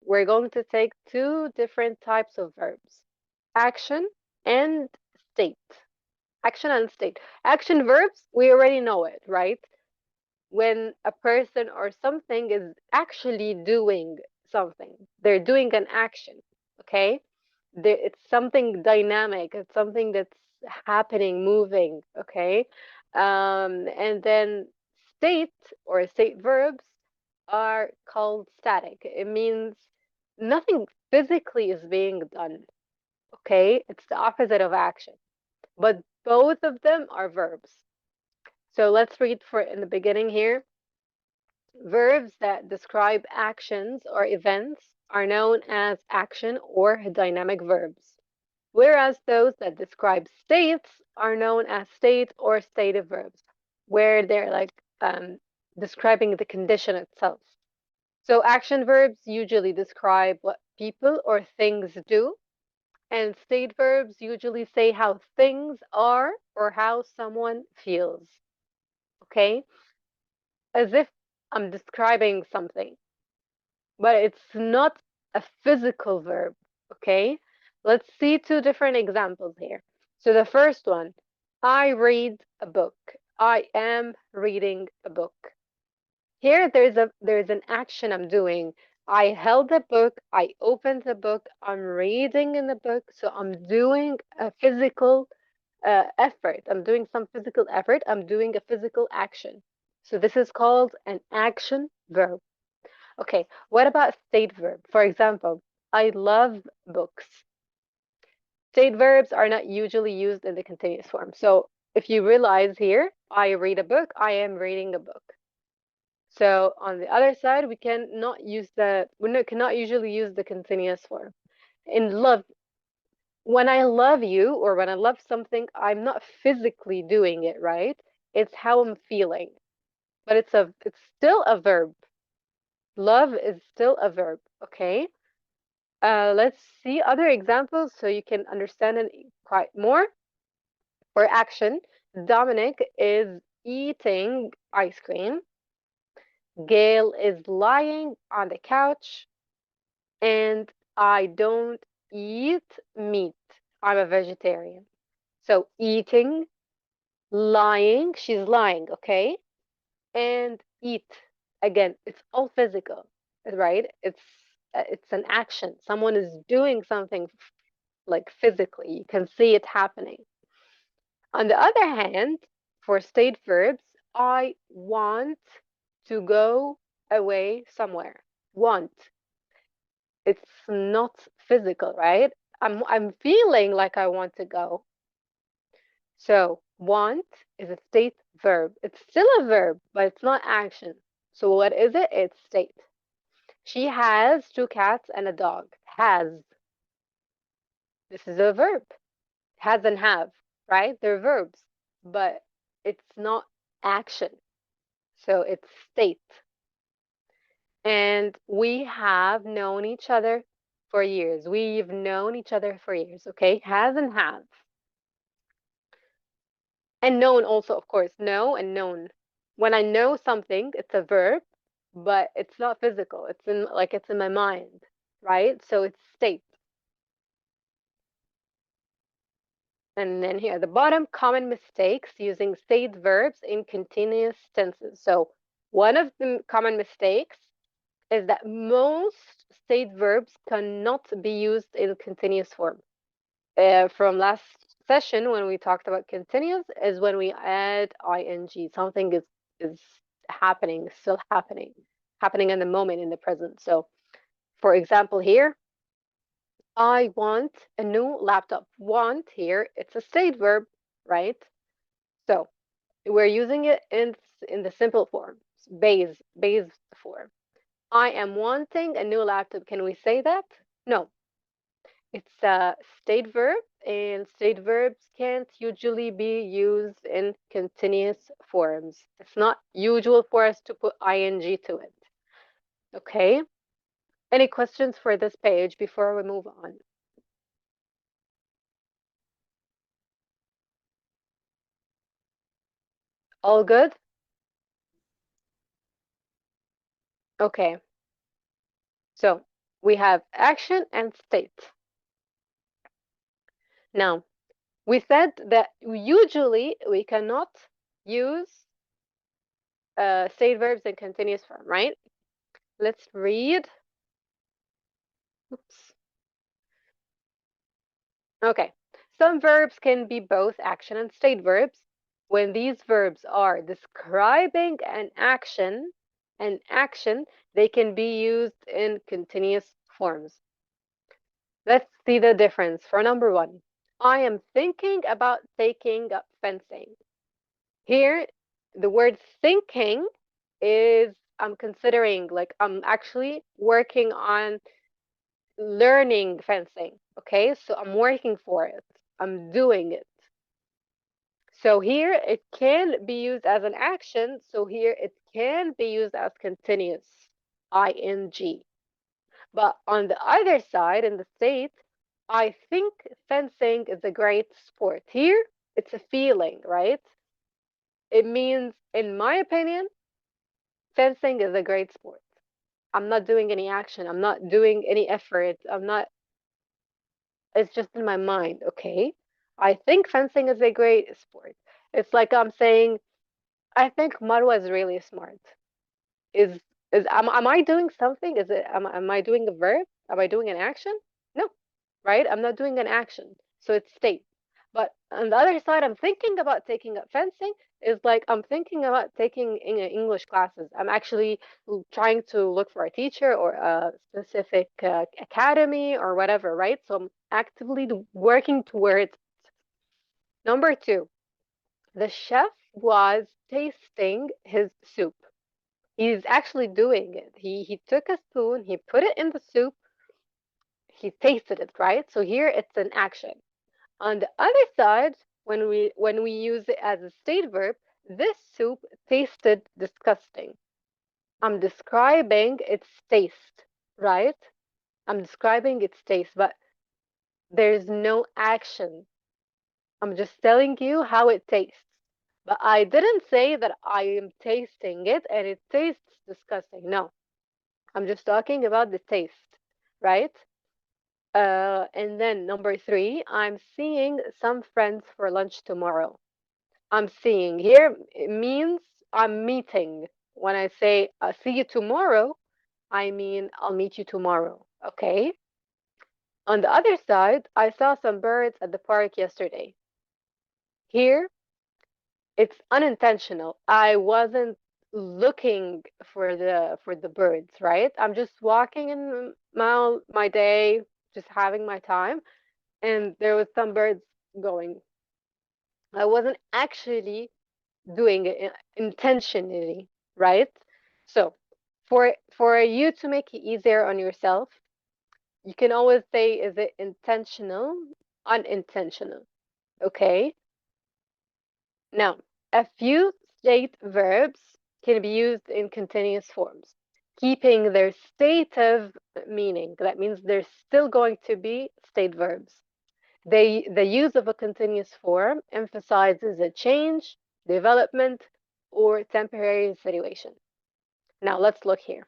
we're going to take two different types of verbs, action and state. Action and state. Action verbs, we already know it, right? When a person or something is actually doing something, they're doing an action, okay? It's something dynamic, it's something that's happening, moving, okay? And then state or state verbs are called static. It means nothing physically is being done, okay? It's the opposite of action, but both of them are verbs. So let's read for in the beginning here. Verbs that describe actions or events are known as action or dynamic verbs, whereas those that describe states are known as state or stative verbs, where they're like describing the condition itself. So action verbs usually describe what people or things do, and state verbs usually say how things are or how someone feels. Okay? As if I'm describing something, but it's not a physical verb. Okay? Let's see two different examples here. So the first one, I read a book. I am reading a book. Here there's an action I'm doing. I held the book, I opened the book, I'm reading in the book, so I'm doing a physical effort. I'm doing some physical effort. I'm doing a physical action. So this is called an action verb. Okay, what about state verb? For example, I love books. State verbs are not usually used in the continuous form. So if you realize here, I read a book, I am reading a book. So on the other side, we cannot use cannot usually use the continuous form. In love, when I love you or when I love something, I'm not physically doing it, right? It's how I'm feeling. But it's still a verb. Love is still a verb, okay? Let's see other examples so you can understand it quite more. For action, Dominic is eating ice cream. Gail is lying on the couch. And I don't eat meat. I'm a vegetarian. So eating, lying, she's lying, okay? And eat. Again, it's all physical, right? It's an action. Someone is doing something like physically. You can see it happening. On the other hand, for state verbs, I want to go away somewhere. Want. It's not physical, right? I'm feeling like I want to go. So want is a state verb. It's still a verb, but it's not action. So what is it? It's state. She has two cats and a dog. Has. This is a verb. Has and have, right? They're verbs, but it's not action. So it's state. And we have known each other for years. We've known each other for years, okay? Has and have. And known also, of course, know and known. When I know something, it's a verb, but it's not physical. It's in my mind, right? So it's state. And then here at the bottom, common mistakes using state verbs in continuous tenses. So one of the common mistakes is that most state verbs cannot be used in continuous form. From last session when we talked about continuous is when we add ing. Something is happening, still happening in the moment, in the present. So, for example, here, I want a new laptop. Want here, it's a state verb, right? So we're using it in the simple form, base form. I am wanting a new laptop. Can we say that? No, it's a state verb, and state verbs can't usually be used in continuous forms. It's not usual for us to put ing to it. Okay? Any questions for this page before we move on? All good? Okay. So We have action and state. Now, we said that usually we cannot use state verbs in continuous form, right? Let's read. Oops. Okay. Some verbs can be both action and state verbs. When these verbs are describing an action, they can be used in continuous forms. Let's see the difference. For number one, I am thinking about taking up fencing. Here, the word thinking is I'm considering, like I'm actually working on learning fencing. Okay, so I'm working for it, I'm doing it. So here it can be used as an action. So here it can be used as continuous, ing. But on the other side, in the state, I think fencing is a great sport. Here, it's a feeling, right? It means, in my opinion, fencing is a great sport. I'm not doing any action. I'm not doing any effort. I'm not, it's just in my mind, okay? I think fencing is a great sport. It's like I'm saying, I think Marwa is really smart. Is am I doing something? Is it am I doing a verb? Am I doing an action? No, right? I'm not doing an action. So it's state. But on the other side, I'm thinking about taking up fencing is like I'm thinking about taking English classes. I'm actually trying to look for a teacher or a specific academy or whatever, right? So I'm actively working towards. Number two, the chef was tasting his soup. He's actually doing it. He took a spoon, he put it in the soup, he tasted it, right? So here it's an action. On the other side, when we use it as a state verb, this soup tasted disgusting. I'm describing its taste, right? I'm describing its taste, but there's no action. I'm just telling you how it tastes. But I didn't say that I am tasting it and it tastes disgusting. No, I'm just talking about the taste, right? And then number three, I'm seeing some friends for lunch tomorrow. I'm seeing here, it means I'm meeting. When I say see you tomorrow, I mean I'll meet you tomorrow. Okay. On the other side, I saw some birds at the park yesterday. Here, it's unintentional. I wasn't looking for the birds, right? I'm just walking in my day, just having my time, and there was some birds going. I wasn't actually doing it intentionally, right? So, for you to make it easier on yourself, you can always say, is it intentional, unintentional? Okay. Now, a few state verbs can be used in continuous forms, keeping their stative meaning. That means they're still going to be state verbs. The use of a continuous form emphasizes a change, development, or temporary situation. Now, let's look here.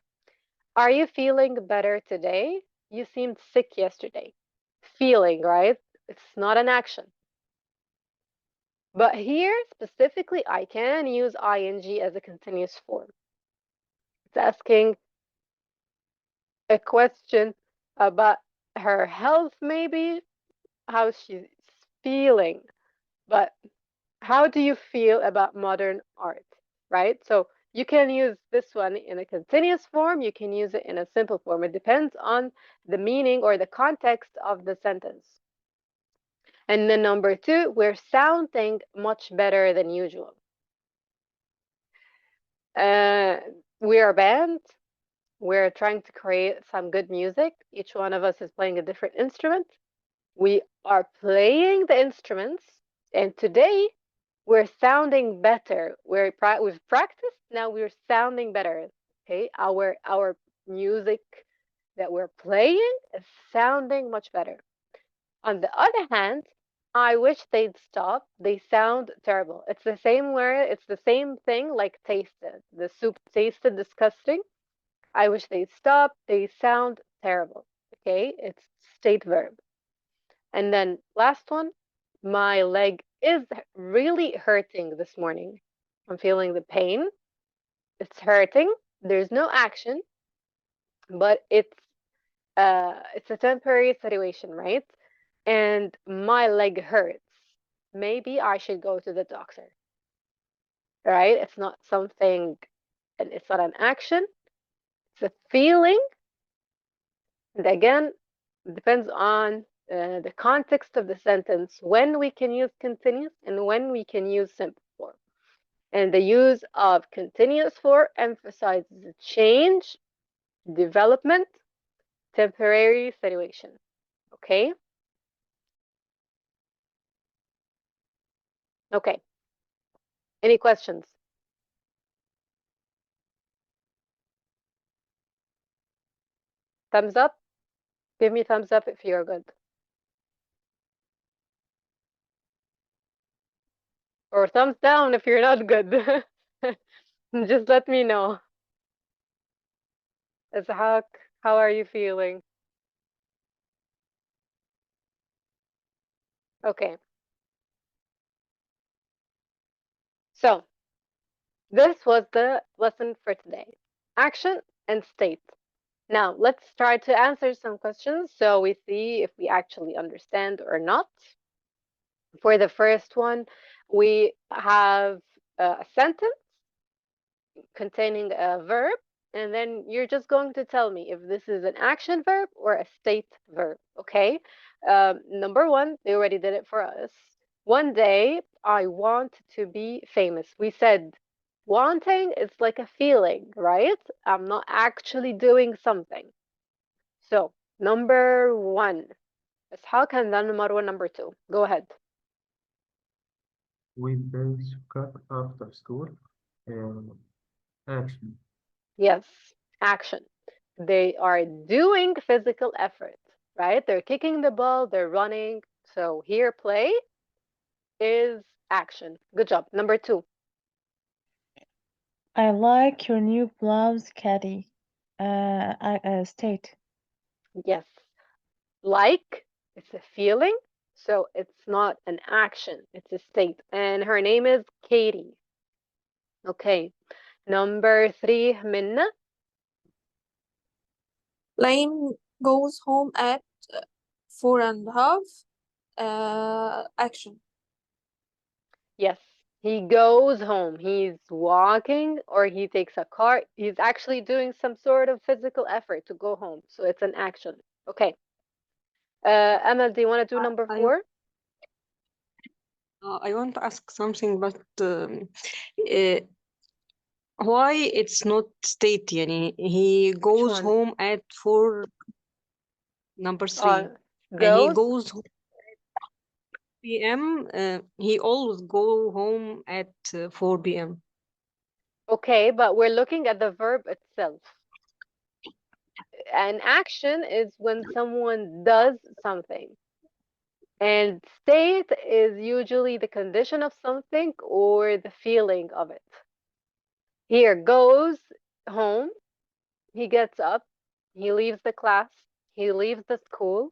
Are you feeling better today? You seemed sick yesterday. Feeling, right? It's not an action. But here, specifically, I can use ing as a continuous form. It's asking a question about her health, maybe, how she's feeling. But how do you feel about modern art, right? So you can use this one in a continuous form, you can use it in a simple form. It depends on the meaning or the context of the sentence. And then number two, we're sounding much better than usual. Uh, we are a band. We're trying to create some good music. Each one of us is playing a different instrument. We are playing the instruments, and today we're sounding better. We've practiced, now we're sounding better. Okay, our music that we're playing is sounding much better. On the other hand, I wish they'd stop. They sound terrible. It's the same word, it's the same thing like tasted. The soup tasted disgusting. I wish they'd stop. They sound terrible. Okay, it's state verb. And then last one, my leg is really hurting this morning. I'm feeling the pain. It's hurting. There's no action, but it's a temporary situation, right? And my leg hurts. Maybe I should go to the doctor, right? It's not something, and it's not an action. It's a feeling. And again, it depends on the context of the sentence, when we can use continuous and when we can use simple form. And the use of continuous form emphasizes change, development, temporary situation. Okay? Okay. Any questions? Thumbs up? Give me thumbs up if you're good. Or thumbs down if you're not good. Just let me know. Ishaq, how are you feeling? Okay. So, this was the lesson for today. Action and state. Now, let's try to answer some questions so we see if we actually understand or not. For the first one, we have a sentence containing a verb, and then you're just going to tell me if this is an action verb or a state verb, okay? Number one, they already did it for us. One day, I want to be famous. We said wanting is like a feeling, right? I'm not actually doing something. So, number one, Ishaq, and then Marwa, number two. Go ahead. We play soccer after school. Action. Yes, action. They are doing physical effort, right? They're kicking the ball, they're running. So here, play is action. Good job. Number two, I like your new blouse, Caddy. State. yes. Like, it's a feeling. So it's not an action, it's a state. And her name is Katie. Okay. Number three, Minna. Lane goes home at 4:30. Action. Yes. He goes home. He's walking or he takes a car. He's actually doing some sort of physical effort to go home. So it's an action. Okay. Emma, do you want to do number I four? I want to ask something, but uh, why it's not state يعني he Which goes one? home at 4 number 3 and he Goes. goes p.m. He always go home at 4 p.m. Okay, but we're looking at the verb itself. An action is when someone does something. And state is usually the condition of something or the feeling of it. Here goes home. He gets up. He leaves the class. He leaves the school.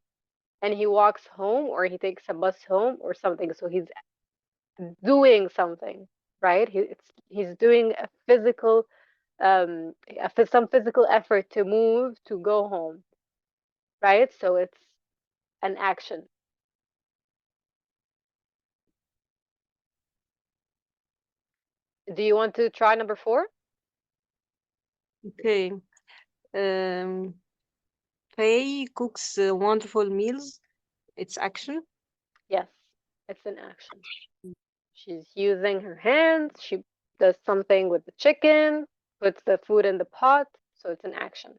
And he walks home or he takes a bus home or something. So he's doing something, right? He's doing a physical some physical effort to move to go home, right? So it's an action. Do you want to try number four? Okay. Um, Faye cooks wonderful meals. It's action. Yes, it's an action. She's using her hands. She does something with the chicken, puts the food in the pot. So it's an action.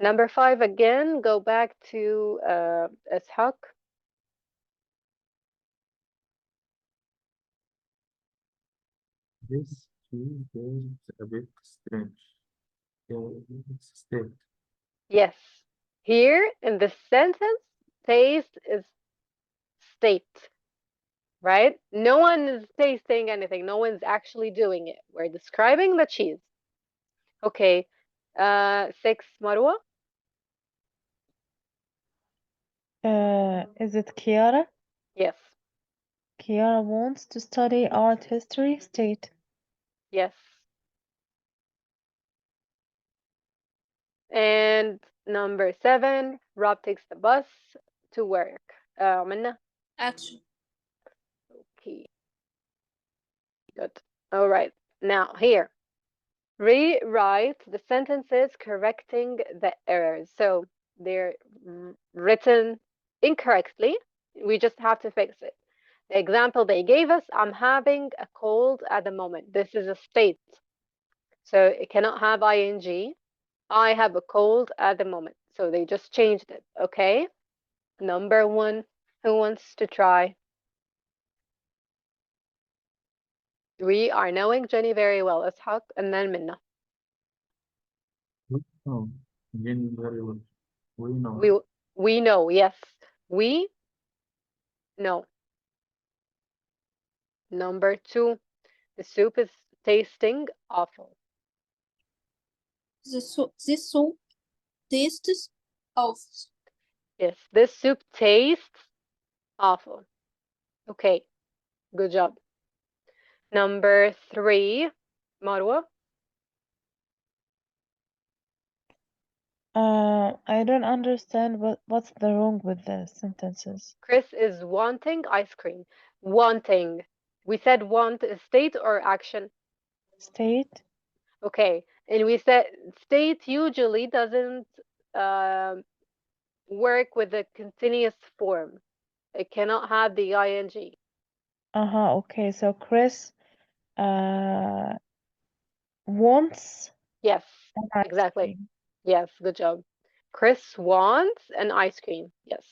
Number five again, go back to Ishaq. This key is a bit strange. It's state. Yes. Here in the sentence, taste is state, right? No one is tasting anything. No one's actually doing it. We're describing the cheese. Okay. 6, Marwa. Is it Kiara? Yes. Kiara wants to study art history state. Yes. And number 7, Rob takes the bus to work. Minna. Action. Okay. Good. All right. Now here, rewrite the sentences correcting the errors. So they're written incorrectly. We just have to fix it. The example they gave us, I'm having a cold at the moment. This is a state. So it cannot have ing. I have a cold at the moment. So they just changed it. Okay. Number 1, who wants to try? We are knowing Jenny very well. Ishaq and then Minna. Oh, again, very well. We know. We we know, yes. We know. Number 2, the soup is tasting awful. This soup tastes awful. Yes, this soup tastes awful. Okay, good job. Number 3, Marwa. I don't understand what's the wrong with the sentences. Chris is wanting ice cream. Wanting. We said want is state or action. State? Okay, and we said state usually doesn't um work with the continuous form. It cannot have the ing. Uh-huh, okay, so Chris uh wants Yes, an ice exactly. cream. Yes, good job. Chris wants an ice cream. Yes.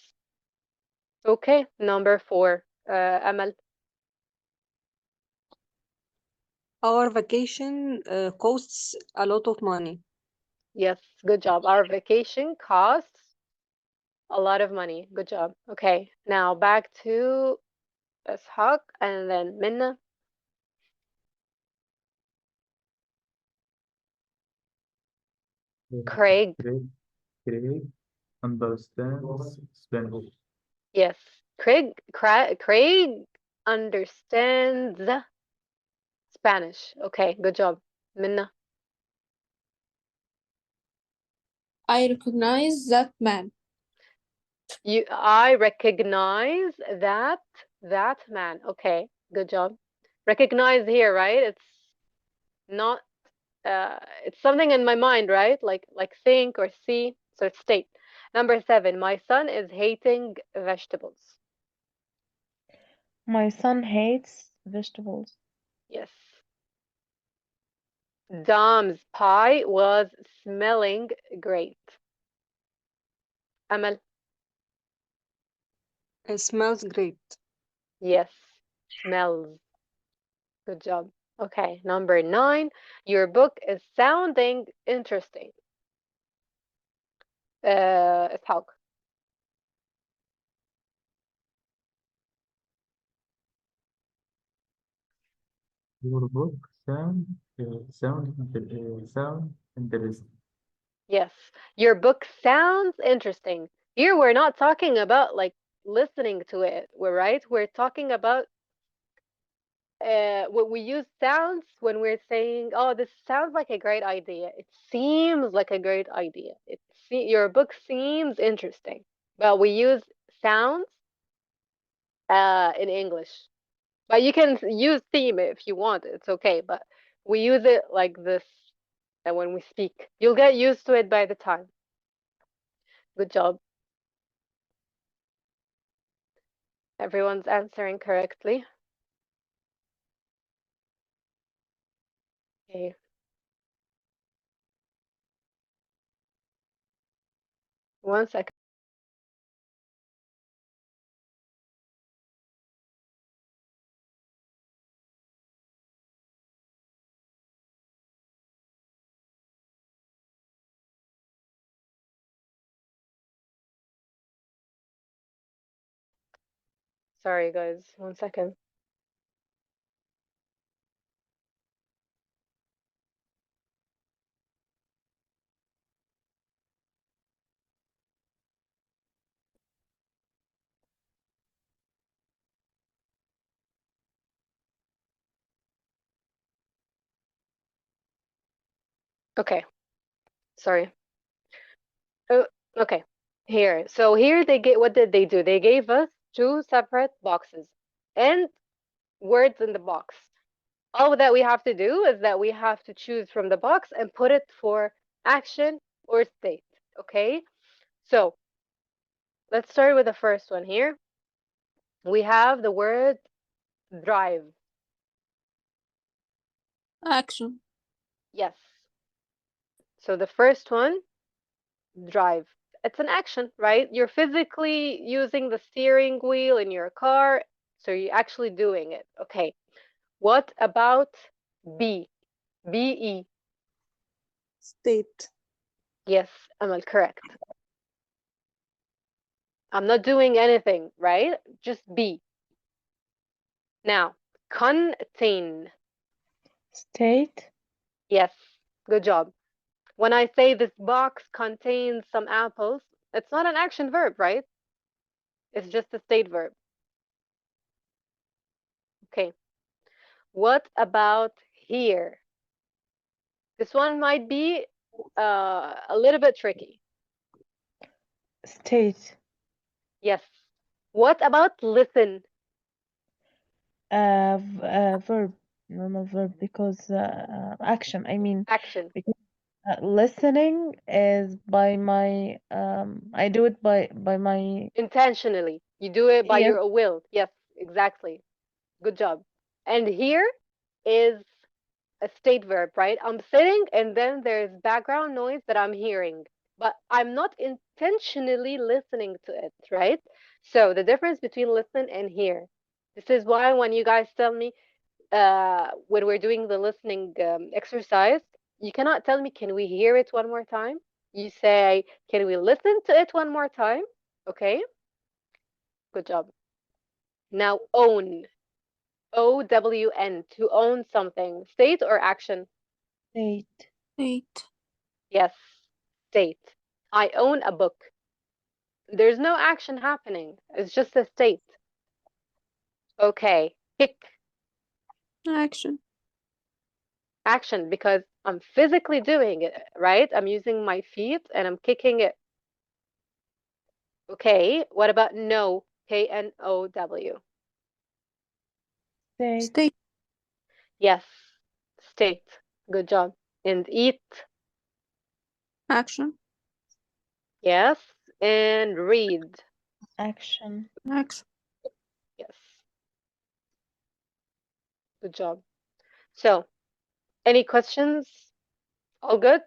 Okay, number 4, Amal. Our vacation costs a lot of money. Yes, good job. Our vacation costs a lot of money. Good job. Okay, now back to Ishaq and then Minna. Craig. Craig understands Spanish. Yes, Craig understands Spanish. Okay, good job. Minna. I recognize that man. I recognize that man. Okay, good job. Recognize here, right? It's not it's something in my mind, right? Like think or see. So it's state. Number 7, my son is hating vegetables. My son hates vegetables. Yes. Dom's pie was smelling great. Amal. It smells great. Yes. Smells. Good job. Okay, number 9, your book is sounding interesting. Ishaq. Your book sound interesting. Yes, your book sounds interesting. Here we're not talking about like listening to it. We're right. We're talking about what we use sounds when we're saying, "Oh, this sounds like a great idea. It seems like a great idea. Your book seems interesting." But we use sounds in English. But you can use theme if you want. It's okay. But we use it like this when we speak. You'll get used to it by the time. Good job. Everyone's answering correctly. Okay. One second. Sorry, guys. One second. Okay, sorry. Oh, okay. Here. So here what did they do? They gave us two separate boxes and words in the box. All that we have to do is that we have to choose from the box and put it for action or state. Okay? So let's start with the first one here. We have the word drive. Action. Yes. So the first one, drive. It's an action, right? You're physically using the steering wheel in your car, so you're actually doing it. Okay. What about B? B-E. State. Yes, Amal, correct. I'm not doing anything, right? Just be. Now, contain. State. Yes, good job. When I say this box contains some apples, it's not an action verb, right? It's just a state verb. Okay. What about here? This one might be a little bit tricky. State. Yes. What about listen? Verb. Normal verb because action. I mean, Action. because listening is by my I do it by my Intentionally. You do it by yes. your will. Yes, exactly. Good job. And here is a state verb, right? I'm sitting and then there's background noise that I'm hearing, but I'm not intentionally listening to it, right? So the difference between listen and hear. This is why when you guys tell me when we're doing the listening exercise, you cannot tell me, can we hear it one more time? You say, can we listen to it one more time? Okay, good job. Now, own. OWN, to own something. State or action? State. State. Yes, state. I own a book. There's no action happening. It's just a state. Okay, kick. Action. Action because I'm physically doing it, right? I'm using my feet and I'm kicking it. Okay, what about know? K-N-O-W. State. State. Yes, state. Good job. And eat. Action. Yes. And read. Action. Action. Yes. Good job. So, any questions? All good?